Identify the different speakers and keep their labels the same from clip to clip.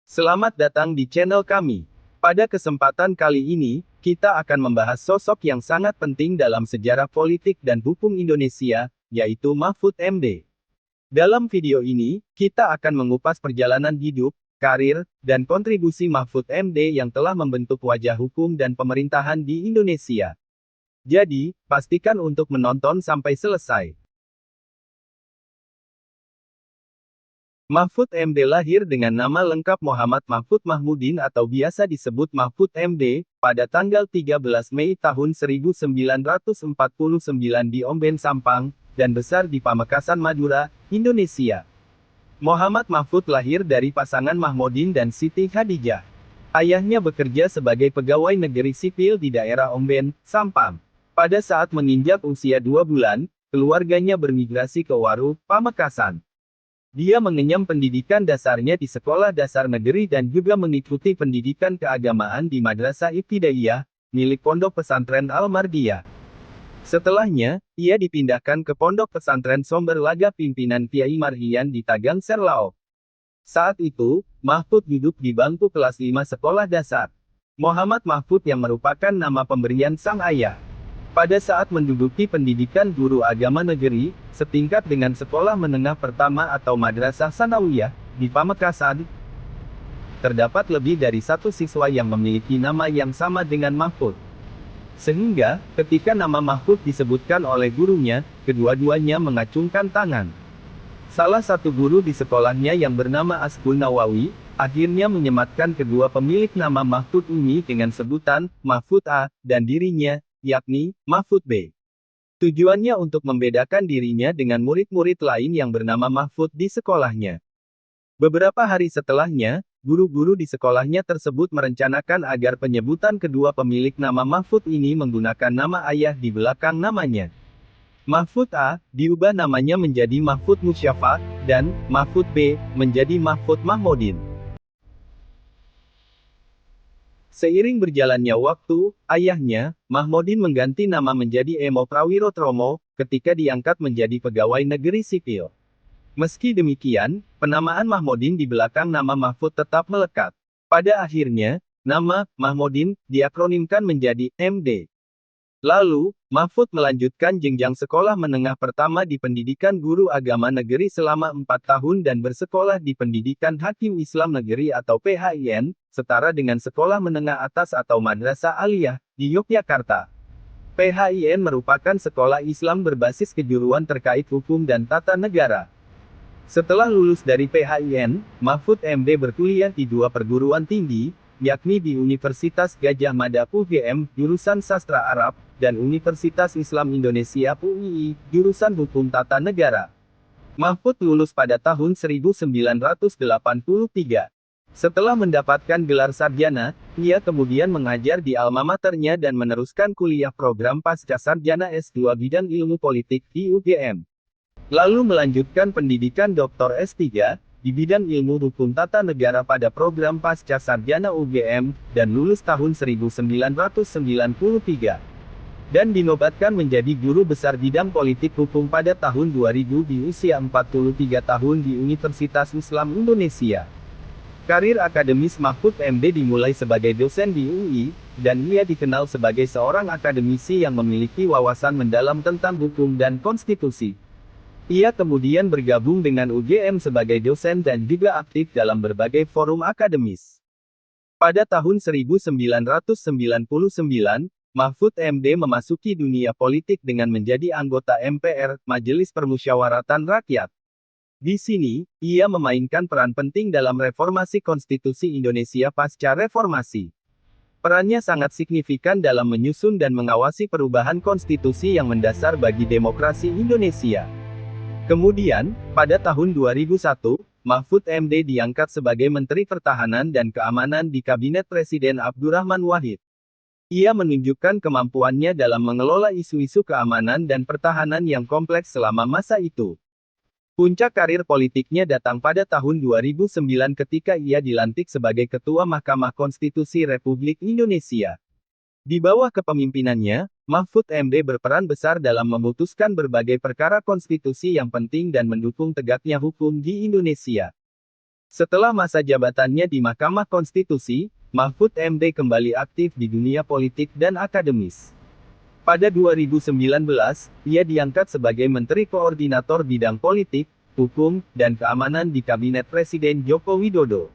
Speaker 1: Selamat datang di channel kami. Pada kesempatan kali ini, kita akan membahas sosok yang sangat penting dalam sejarah politik dan hukum Indonesia, yaitu Mahfud MD. Dalam video ini, kita akan mengupas perjalanan hidup, karir, dan kontribusi Mahfud MD yang telah membentuk wajah hukum dan pemerintahan di Indonesia. Jadi, pastikan untuk menonton sampai selesai. Mahfud MD lahir dengan nama lengkap Muhammad Mahfud Mahmudin atau biasa disebut Mahfud MD, pada tanggal 13 Mei tahun 1949 di Omben Sampang, dan besar di Pamekasan Madura, Indonesia. Muhammad Mahfud lahir dari pasangan Mahmudin dan Siti Khadijah. Ayahnya bekerja sebagai pegawai negeri sipil di daerah Omben, Sampang. Pada saat menginjak usia 2 bulan, keluarganya bermigrasi ke Waru, Pamekasan. Dia mengenyam pendidikan dasarnya di sekolah dasar negeri dan juga mengikuti pendidikan keagamaan di Madrasah Ibtidaiyah, milik Pondok Pesantren Al-Mardiyah. Setelahnya, ia dipindahkan ke Pondok Pesantren Somber Laga pimpinan Kiai Marhiyan di Tagang Serlao. Saat itu, Mahfud duduk di bangku kelas 5 sekolah dasar. Muhammad Mahfud yang merupakan nama pemberian sang ayah. Pada saat menduduki pendidikan guru agama negeri, setingkat dengan sekolah menengah pertama atau Madrasah Sanawiyah, di Pamekasan, terdapat lebih dari satu siswa yang memiliki nama yang sama dengan Mahfud. Sehingga, ketika nama Mahfud disebutkan oleh gurunya, kedua-duanya mengacungkan tangan. Salah satu guru di sekolahnya yang bernama Asbun Nawawi, akhirnya menyematkan kedua pemilik nama Mahfud ini dengan sebutan, Mahfud A, dan dirinya, yakni, Mahfud B. Tujuannya untuk membedakan dirinya dengan murid-murid lain yang bernama Mahfud di sekolahnya. Beberapa hari setelahnya, guru-guru di sekolahnya tersebut merencanakan agar penyebutan kedua pemilik nama Mahfud ini menggunakan nama ayah di belakang namanya. Mahfud A, diubah namanya menjadi Mahfud Musyafa, dan Mahfud B, menjadi Mahfud Mahmudin. Seiring berjalannya waktu, ayahnya, Mahmudin mengganti nama menjadi Emo Prawirotromo, ketika diangkat menjadi pegawai negeri sipil. Meski demikian, penamaan Mahmudin di belakang nama Mahfud tetap melekat. Pada akhirnya, nama Mahmudin diakronimkan menjadi MD. Lalu, Mahfud melanjutkan jenjang sekolah menengah pertama di pendidikan guru agama negeri selama 4 tahun dan bersekolah di pendidikan Hakim Islam Negeri atau PHIN, setara dengan sekolah menengah atas atau Madrasah Aliyah, di Yogyakarta. PHIN merupakan sekolah Islam berbasis kejuruan terkait hukum dan tata negara. Setelah lulus dari PHIN, Mahfud MD berkuliah di 2 perguruan tinggi, yakni di Universitas Gadjah Mada UGM, jurusan Sastra Arab, dan Universitas Islam Indonesia UII, jurusan Hukum Tata Negara. Mahfud lulus pada tahun 1983. Setelah mendapatkan gelar sarjana, ia kemudian mengajar di alma maternya dan meneruskan kuliah program pasca sarjana S2 bidang ilmu politik di UGM. Lalu melanjutkan pendidikan Dr. S3, di bidang ilmu hukum tata negara pada program pasca sarjana UGM, dan lulus tahun 1993. Dan dinobatkan menjadi guru besar bidang politik hukum pada tahun 2000 di usia 43 tahun di Universitas Islam Indonesia. Karir akademis Mahfud MD dimulai sebagai dosen di UI, dan ia dikenal sebagai seorang akademisi yang memiliki wawasan mendalam tentang hukum dan konstitusi. Ia kemudian bergabung dengan UGM sebagai dosen dan juga aktif dalam berbagai forum akademis. Pada tahun 1999, Mahfud MD memasuki dunia politik dengan menjadi anggota MPR, Majelis Permusyawaratan Rakyat. Di sini, ia memainkan peran penting dalam reformasi konstitusi Indonesia pasca reformasi. Perannya sangat signifikan dalam menyusun dan mengawasi perubahan konstitusi yang mendasar bagi demokrasi Indonesia. Kemudian, pada tahun 2001, Mahfud MD diangkat sebagai Menteri Pertahanan dan Keamanan di Kabinet Presiden Abdurrahman Wahid. Ia menunjukkan kemampuannya dalam mengelola isu-isu keamanan dan pertahanan yang kompleks selama masa itu. Puncak karir politiknya datang pada tahun 2009 ketika ia dilantik sebagai Ketua Mahkamah Konstitusi Republik Indonesia. Di bawah kepemimpinannya, Mahfud MD berperan besar dalam memutuskan berbagai perkara konstitusi yang penting dan mendukung tegaknya hukum di Indonesia. Setelah masa jabatannya di Mahkamah Konstitusi, Mahfud MD kembali aktif di dunia politik dan akademis. Pada 2019, ia diangkat sebagai Menteri Koordinator Bidang Politik, Hukum, dan Keamanan di Kabinet Presiden Joko Widodo.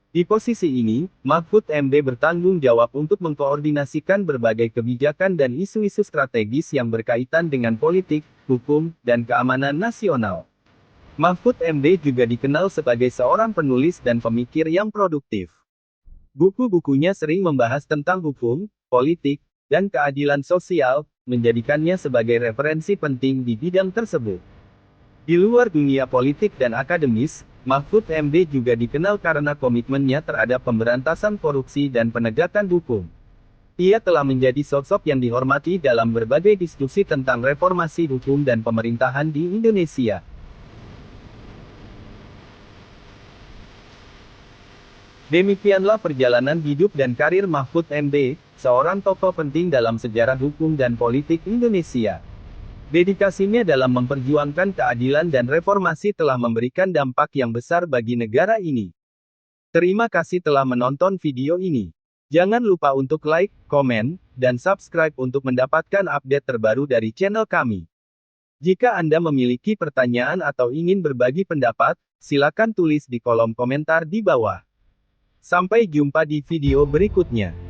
Speaker 1: Di posisi ini, Mahfud MD bertanggung jawab untuk mengkoordinasikan berbagai kebijakan dan isu-isu strategis yang berkaitan dengan politik, hukum, dan keamanan nasional. Mahfud MD juga dikenal sebagai seorang penulis dan pemikir yang produktif. Buku-bukunya sering membahas tentang hukum, politik, dan keadilan sosial, menjadikannya sebagai referensi penting di bidang tersebut. Di luar dunia politik dan akademis, Mahfud MD juga dikenal karena komitmennya terhadap pemberantasan korupsi dan penegakan hukum. Ia telah menjadi sosok yang dihormati dalam berbagai diskusi tentang reformasi hukum dan pemerintahan di Indonesia. Demikianlah perjalanan hidup dan karir Mahfud MD, seorang tokoh penting dalam sejarah hukum dan politik Indonesia. Dedikasinya dalam memperjuangkan keadilan dan reformasi telah memberikan dampak yang besar bagi negara ini. Terima kasih telah menonton video ini. Jangan lupa untuk like, komen, dan subscribe untuk mendapatkan update terbaru dari channel kami. Jika Anda memiliki pertanyaan atau ingin berbagi pendapat, silakan tulis di kolom komentar di bawah. Sampai jumpa di video berikutnya.